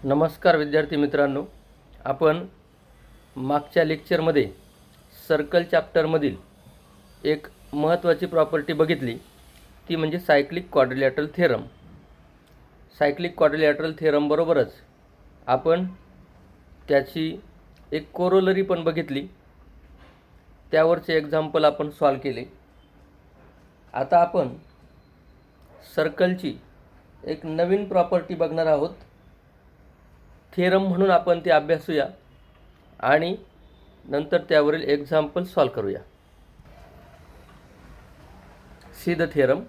नमस्कार विद्यार्थी मित्रांनो, आपण मागच्या लेक्चरमध्ये सर्कल चॅप्टरमधील एक महत्त्वाची प्रॉपर्टी बघितली, ती म्हणजे cyclic quadrilateral theorem. Cyclic quadrilateral theorem बरोबरच आपण त्याची एक कोरोलरी पण बघितली, त्यावरचे एक्झाम्पल आपण सॉल्व केले. आता आपण सर्कलची एक नवीन प्रॉपर्टी बघणार आहोत. थेरम म्हणून आपण ते अभ्यासूया आणि नंतर त्यावरील एक्झाम्पल सॉल्व करूया. See the theorem.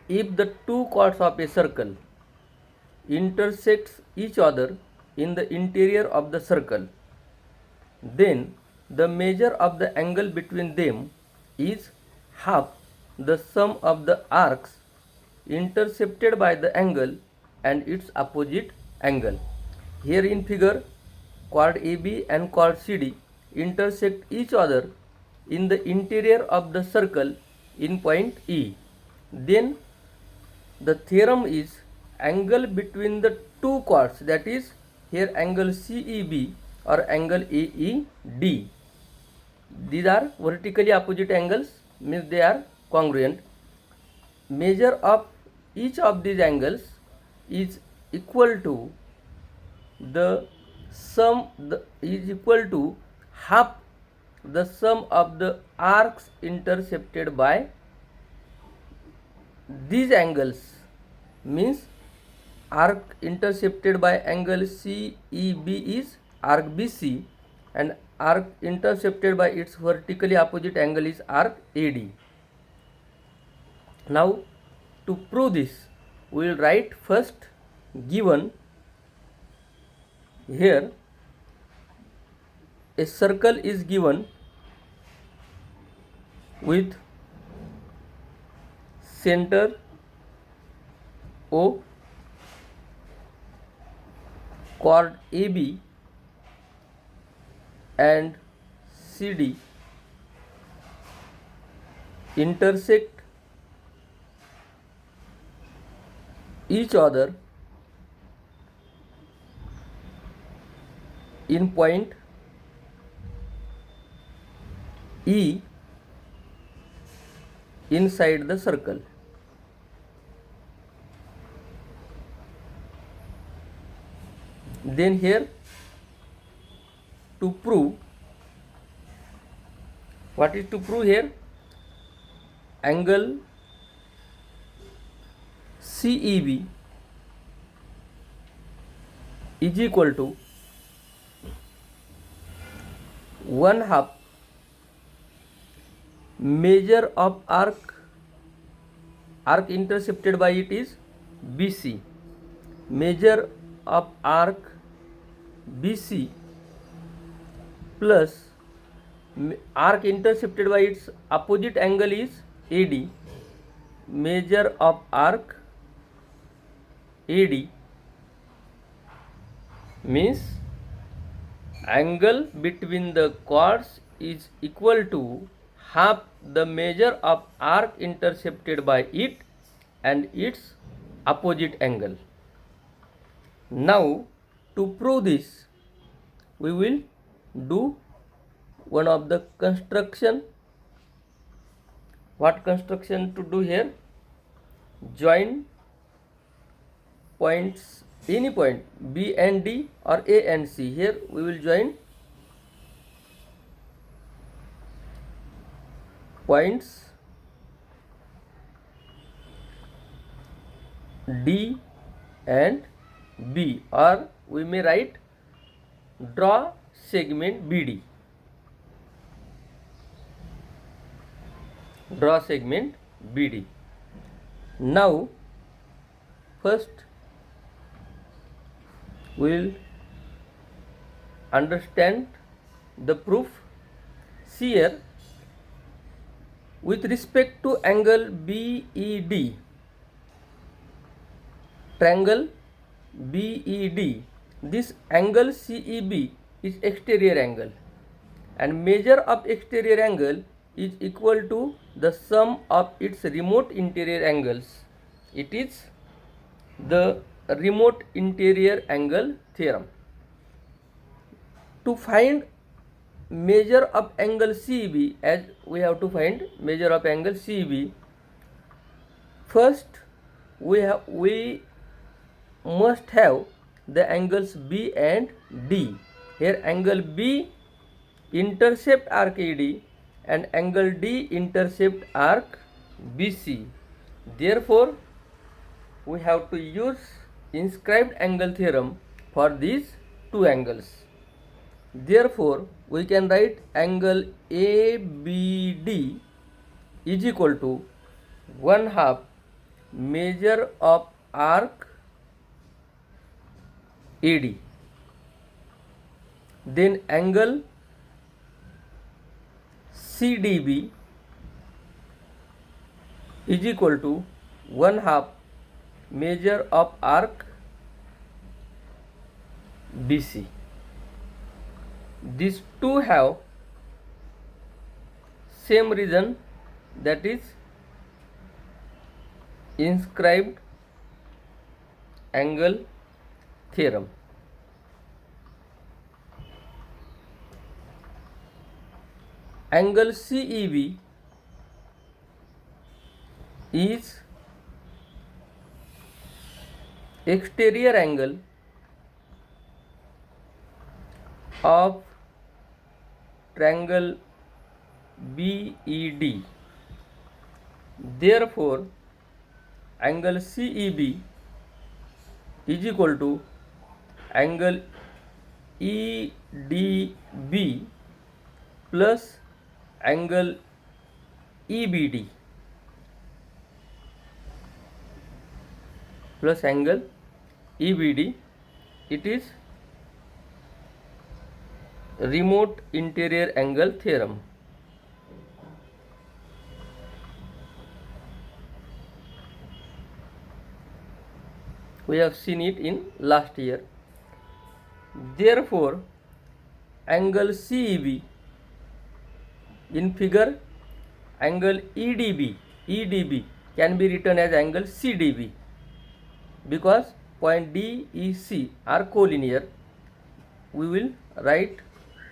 If the two chords of a circle intersects each other in the interior of the circle, then the measure of the angle between them is half the sum of the arcs intercepted by the angle and its opposite angle. Here in figure, chord AB and chord CD intersect each other in the interior of the circle in point E. Then the theorem is angle between the two chords, that is here angle CEB or angle AED. These are vertically opposite angles, means they are congruent. Measure of each of these angles is equal to the sum is equal to half the sum of the arcs intercepted by these angles, means arc intercepted by angle CEB is arc BC and arc intercepted by its vertically opposite angle is arc AD. Now to prove this, we will write first given. Here a circle is given with center O, chord AB and CD intersect each other in point E inside the circle. Then here to prove, what is to prove here? Angle CEB is equal to 1/2 measure of arc intercepted by it is BC, measure of arc BC plus arc intercepted by its opposite angle is AD, measure of arc AD, means angle between the chords is equal to half the measure of arc intercepted by it and its opposite angle. Now to prove this, we will do one of the construction. What construction to do here? Join points, any point B and D or A and C. Here we will join points D and B, or we may write draw segment BD. Draw segment BD. Now first we will understand the proof. See here, with respect to angle BED, triangle BED, this angle CEB is exterior angle and measure of exterior angle is equal to the sum of its remote interior angles. It is the remote interior angle theorem. To find measure of angle CEB, as we have to find measure of angle CEB, first we must have the angles B and D. Here angle B intercept arc ED and angle D intercept arc BC. Therefore, we have to use inscribed angle theorem for these two angles. Therefore, we can write angle ABD is equal to 1/2 measure of arc AD. Then angle CDB is equal to 1/2 measure of arc BC. These two have same reason, that is inscribed angle theorem. Angle CEB is exterior angle of triangle BED. Therefore, angle CEB is equal to angle EDB plus angle EBD plus angle EBD. It is remote interior angle theorem. We have seen it in last year. Therefore, angle CEB in figure, angle EDB can be written as angle CDB, because point D, E, C are collinear. We will write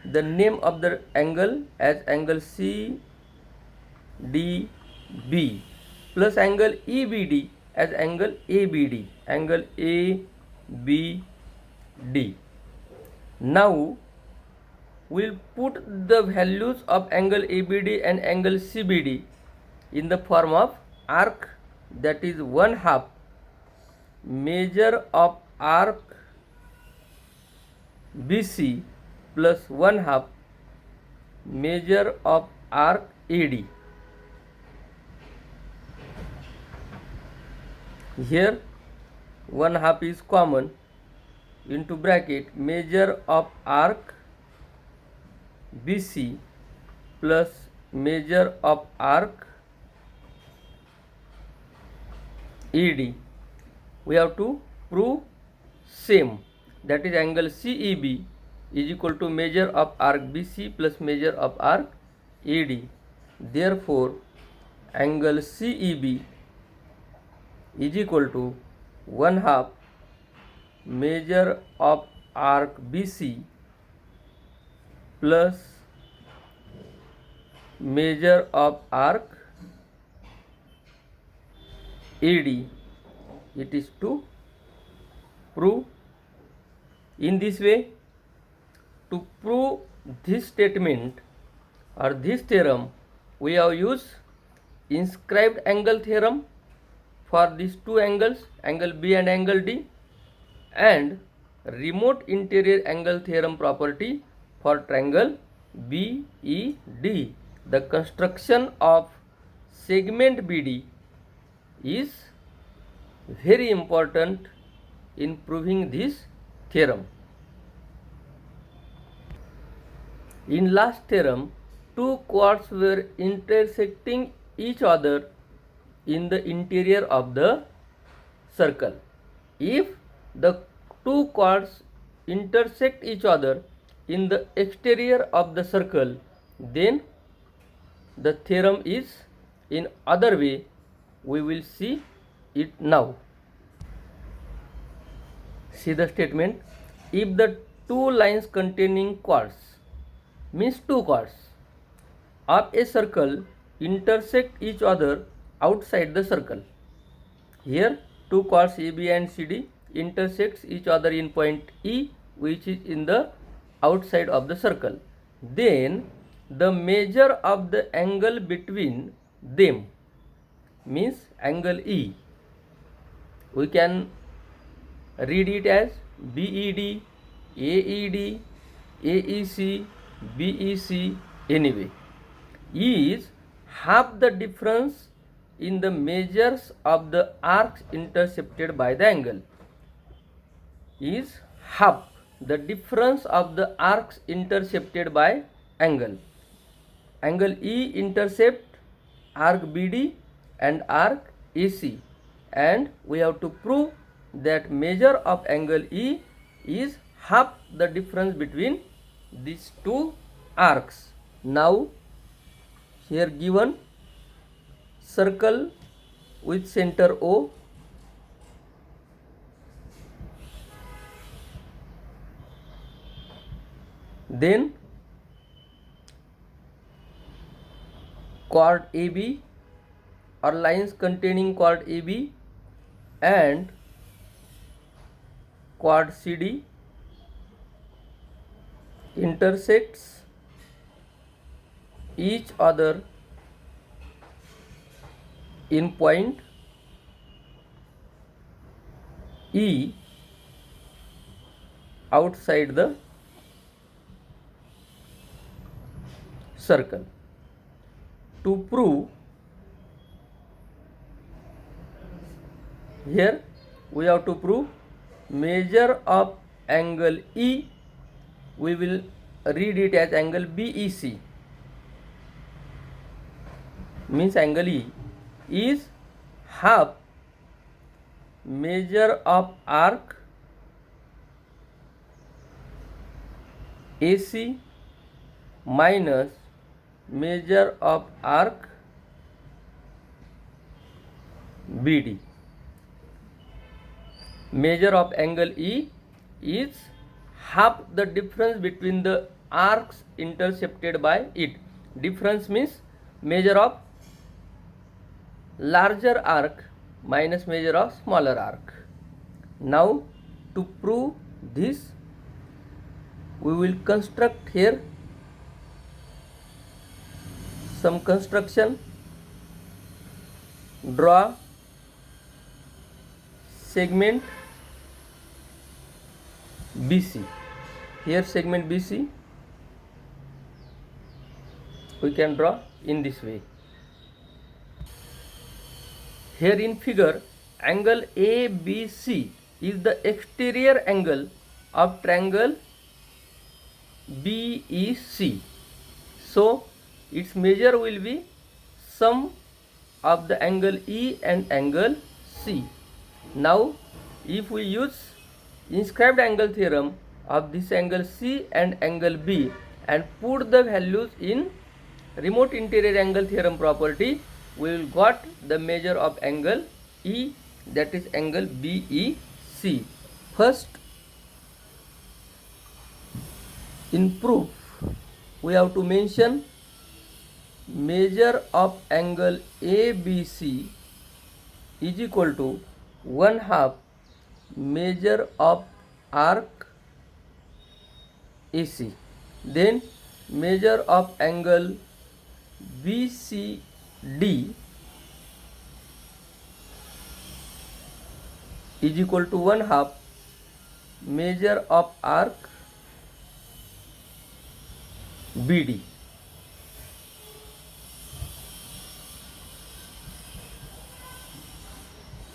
the name of the angle as angle CDB plus angle EBD as angle ABD, angle ABD. Now we'll put the values of angle ABD and angle CBD in the form of arc, that is 1/2 measure of arc BC plus 1/2 measure of arc AD. Here 1/2 is common, into bracket measure of arc BC plus measure of arc ED. We have to prove same, that is angle CEB is equal to measure of arc BC plus measure of arc AD. Therefore, angle CEB is equal to 1/2 measure of arc BC plus measure of arc AD. It is to prove. In this way, to prove this statement or this theorem, we have used inscribed angle theorem for these two angles, angle B and angle D, and remote interior angle theorem property for triangle BED. The construction of segment BD is very important in proving this theorem. In last theorem, two chords were intersecting each other in the interior of the circle. If the two chords intersect each other in the exterior of the circle, then the theorem is in other way. We will see it now. See the statement. If the two lines containing chords, means two chords, of a circle intersect each other outside the circle. Here two chords AB and CD intersects each other in point E, which is in the outside of the circle. Then the measure of the angle between them, means angle E, we can read it as BED, AED, AEC, BEC, anyway, is half the difference in the measures of the arcs intercepted by the angle. Is half the difference of the arcs intercepted by angle. Angle E intercept arc BD and arc AC, and we have to prove that measure of angle E is half the difference between these two arcs. Now here given circle with center O, then chord AB or lines containing chord AB and chord CD intersects each other in point E outside the circle. To prove, here we have to prove measure of angle E, we will read it as angle BEC, means angle E is half measure of arc AC minus measure of arc BD. Measure of angle E is half the difference between the arcs intercepted by it. Difference means measure of larger arc minus measure of smaller arc. Now to prove this, we will construct here some construction. Draw segment BC. Here segment BC we can draw in this way. Here in figure, angle ABC is the exterior angle of triangle BEC. So its measure will be sum of the angle E and angle C. Now if we use inscribed angle theorem of this angle C and angle B and put the values in remote interior angle theorem property, we will got the measure of angle E, that is angle BEC. First, in proof, we have to mention measure of angle ABC is equal to 1/2 measure of arc AC. Then measure of angle BCD is equal to 1/2 measure of arc BD.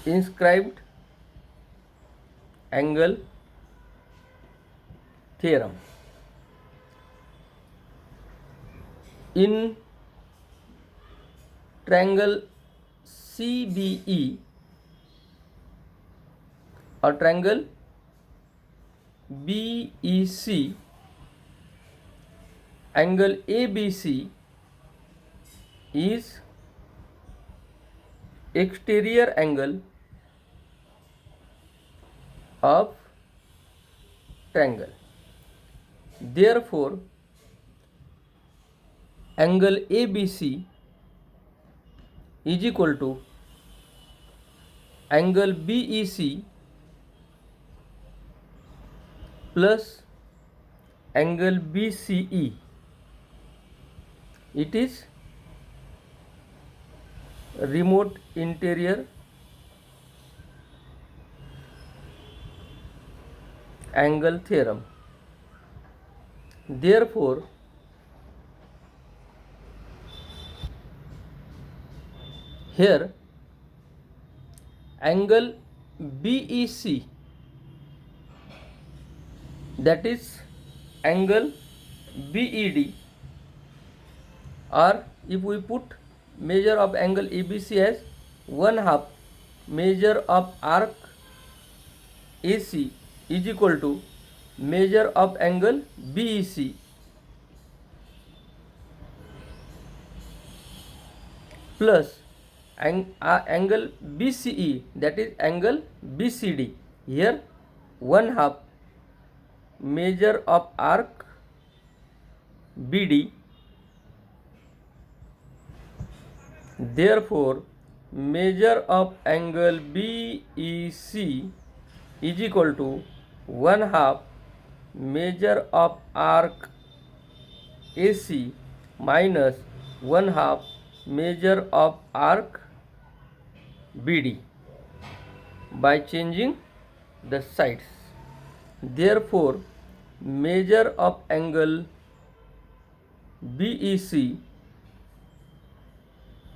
Inscribed angle theorem. In triangle CBE or triangle BEC, angle ABC is exterior angle of triangle. Therefore, angle ABC is equal to angle BEC plus angle BCE. It is remote interior angle theorem. Therefore, here angle BEC, that is angle BED, or if we put measure of angle ABC as 1/2 measure of arc AC is equal to measure of angle BEC plus angle BCE, that is angle BCD. Here 1/2 measure of arc BD. Therefore, measure of angle BEC is equal to 1/2 measure of arc AC minus 1/2 measure of arc BD by changing the sides. Therefore, measure of angle BEC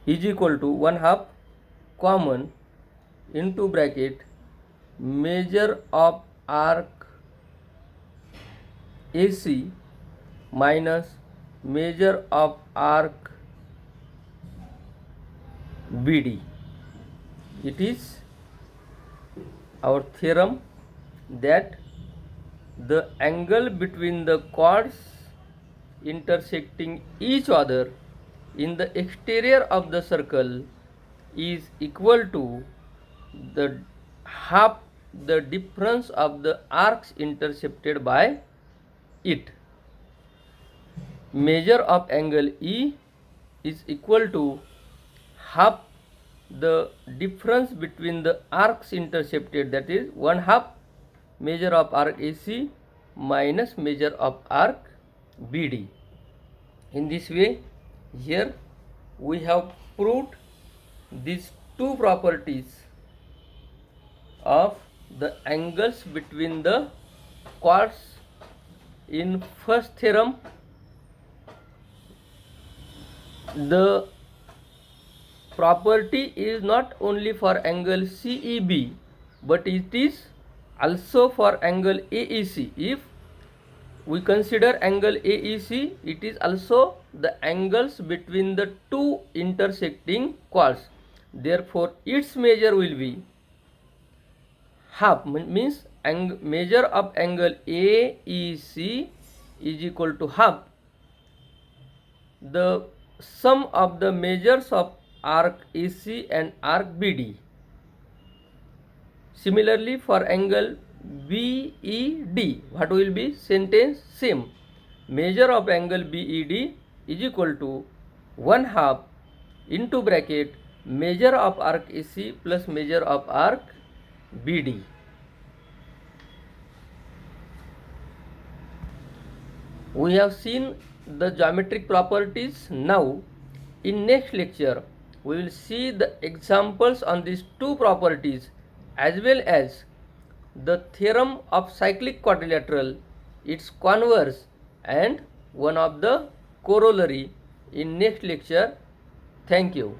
is equal to 1/2 common into bracket measure of arc AC minus measure of arc BD. It is our theorem that the angle between the chords intersecting each other in the exterior of the circle is equal to the half the difference of the arcs intercepted by it. Measure of angle E is equal to half the difference between the arcs intercepted, that is 1/2 measure of arc AC minus measure of arc BD. In this way, here we have proved these two properties of the angles between the chords. In first theorem, the property is not only for angle CEB, but it is also for angle AEC. If we consider angle AEC, it is also the angles between the two intersecting chords. Therefore, its measure will be half, means measure of angle AEC is equal to half the sum of the measures of arc AC and arc BD. Similarly, for angle BED, what will be sentence? Same. Measure of angle BED is equal to 1/2 into bracket measure of arc AC plus measure of arc BD. We have seen the geometric properties. Now, in next lecture, we will see the examples on these two properties as well as the theorem of cyclic quadrilateral, its converse, and one of the corollary in next lecture. Thank you.